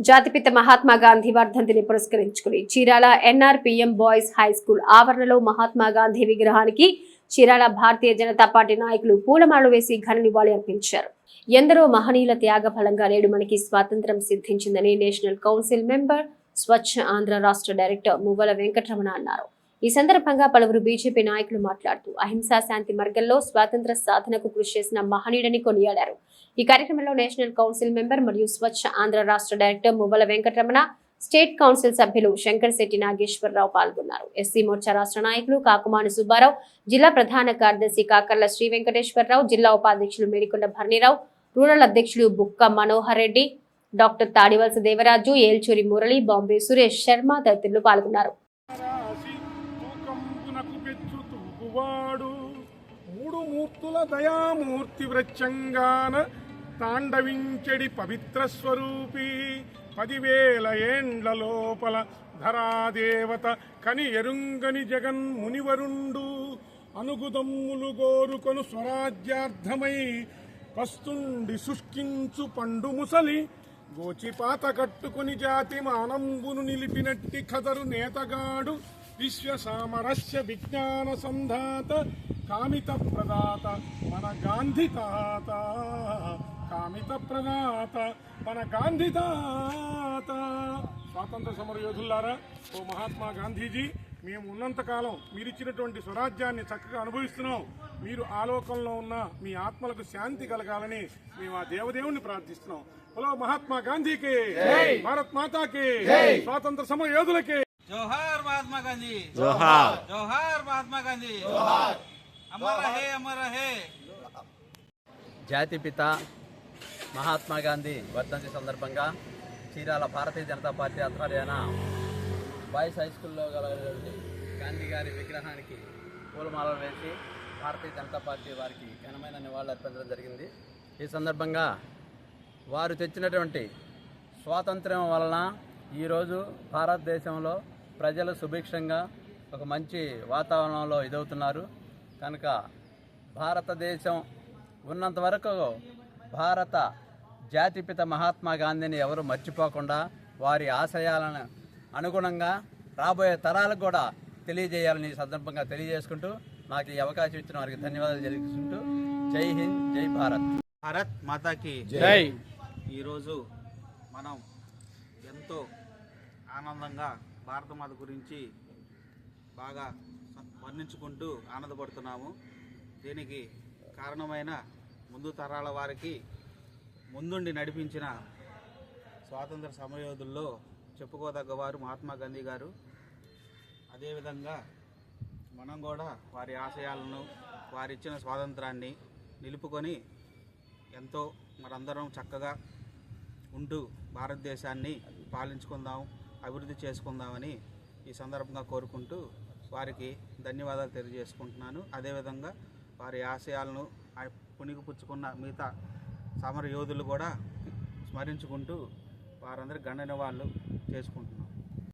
జాతిపిత మహాత్మా గాంధీ వర్ధంతిని పురస్కరించుకుని చీరాల ఎన్ఆర్పీఎం బాయ్స్ హై స్కూల్ ఆవరణలో మహాత్మా గాంధీ విగ్రహానికి చీరాల భారతీయ జనతా పార్టీ నాయకులు పూలమాలలు వేసి ఘన నివాళి అర్పించారు. ఎందరో మహనీయుల త్యాగ ఫలంగా నేడు మనకి స్వాతంత్ర్యం సిద్ధించిందని నేషనల్ కౌన్సిల్ మెంబర్ స్వచ్ఛ ఆంధ్ర రాష్ట్ర డైరెక్టర్ మువ్వల వెంకటరమణ అన్నారు. ఈ సందర్భంగా పలువురు బీజేపీ నాయకులు మాట్లాడుతూ అహింసా శాంతి మార్గంలో స్వాతంత్ర సాధనకు కృషి చేసిన మహనీయుడని కొనియాడారు. ఈ కార్యక్రమంలో నేషనల్ కౌన్సిల్ మెంబర్ మరియు స్వచ్ఛ ఆంధ్ర రాష్ట్ర డైరెక్టర్ మువ్వల వెంకటరమణ, స్టేట్ కౌన్సిల్ సభ్యులు శంకర్శెట్టి నాగేశ్వరరావు పాల్గొన్నారు. ఎస్సీ మోర్చా రాష్ట్ర నాయకులు కాకుమాని సుబ్బారావు, జిల్లా ప్రధాన కార్యదర్శి కాకర్ల శ్రీ వెంకటేశ్వరరావు, జిల్లా ఉపాధ్యక్షులు మేడికొండ భరణిరావు, రూరల్ అధ్యక్షులు బుక్క మనోహర్ రెడ్డి, డాక్టర్ తాడివలస దేవరాజు, ఏల్చూరి మురళి, బాంబే సురేష్ శర్మ తదితరులు పాల్గొన్నారు. మూడు మూర్తుల దయామూర్తి వృచ్చంగాన తాండవించెడి పవిత్ర స్వరూపి 10,000 ఏండ్ల లోపల ధరాదేవత కని ఎరుంగని జగన్ మునివరుండు అనుగుదమ్ములు గోరుకొను స్వరాజ్యార్థమై పస్తుండి శుష్కించు పండు ముసలి గోచిపాత కట్టుకుని జాతి మానంబును నిలిపినట్టి ఖదరు నేతగాడు విశ్వ సామరస్య విజ్ఞాన సంధాత కామిత ప్రదాత మన గాంధీ తాత, కామిత ప్రదాత మన గాంధీ తాత. స్వాతంత్ర సమర యోధులారా, ఓ మహాత్మా గాంధీజీ, మేము ఉన్నంతకాలం మీరిచ్చినటువంటి స్వరాజ్యాన్ని చక్కగా అనుభవిస్తున్నాం. మీరు ఆలోకంలో ఉన్న మీ ఆత్మలకు శాంతి కలగాలని మేము ఆ దేవదేవుని ప్రార్థిస్తున్నాం. హలో మహాత్మా గాంధీకి, భారత్ మాతాకి, స్వాతంత్ర సమర యోధులకి जोहार महात्मा गांधी, जोहार जोहार महात्मा गांधी, जोहार अमर रहे, अमर रहे. జాతిపిత మహాత్మా గాంధీ వర్ధంతి సందర్భంగా Chirala Bharatiya Janata party ఆధ్వర్యాన boys high స్కూల్లో గల గాంధీ గారి విగ్రహానికి పూలమాలలు వేసి భారతీయ జనతా పార్టీ వారికి ఘనమైన నివాళులు అర్పించడం జరిగింది. ఈ సందర్భంగా వారు తెచ్చినటువంటి స్వాతంత్ర్యం వలన ఈరోజు భారతదేశంలో ప్రజలు సుభిక్షంగా ఒక మంచి వాతావరణంలో ఇదవుతున్నారు. కనుక భారతదేశం ఉన్నంత వరకు భారత జాతిపిత మహాత్మా గాంధీని ఎవరు మర్చిపోకుండా వారి ఆశయాలను అనుగుణంగా రాబోయే తరాలకు కూడా తెలియజేయాలని ఈ సందర్భంగా తెలియజేసుకుంటూ నాకు ఈ అవకాశం ఇచ్చిన వారికి ధన్యవాదాలు తెలియజేసుకుంటూ జై హింద్, జై భారత్. భారత్ మాతాకి జై. ఈరోజు మనం ఎంతో ఆనందంగా భారతమాత గురించి బాగా వర్ణించుకుంటూ ఆనందపడుతున్నాము. దీనికి కారణమైన ముందు తరాల వారికి ముందుండి నడిపించిన స్వాతంత్ర సమరయోధుల్లో చెప్పుకోదగ్గవారు మహాత్మా గాంధీ గారు. అదేవిధంగా మనం కూడా వారి ఆశయాలను, వారిచ్చిన స్వాతంత్రాన్ని నిలుపుకొని ఎంతో మనందరం చక్కగా ఉంటూ భారతదేశాన్ని పాలించుకుందాం, అభివృద్ధి చేసుకుందామని ఈ సందర్భంగా కోరుకుంటూ వారికి ధన్యవాదాలు తెలియజేసుకుంటున్నాను. అదేవిధంగా వారి ఆశయాలను పుణికిపుచ్చుకున్న మిగతా సమర యోధులు కూడా స్మరించుకుంటూ వారందరి ఘన నివాళులు చేసుకుంటున్నాను.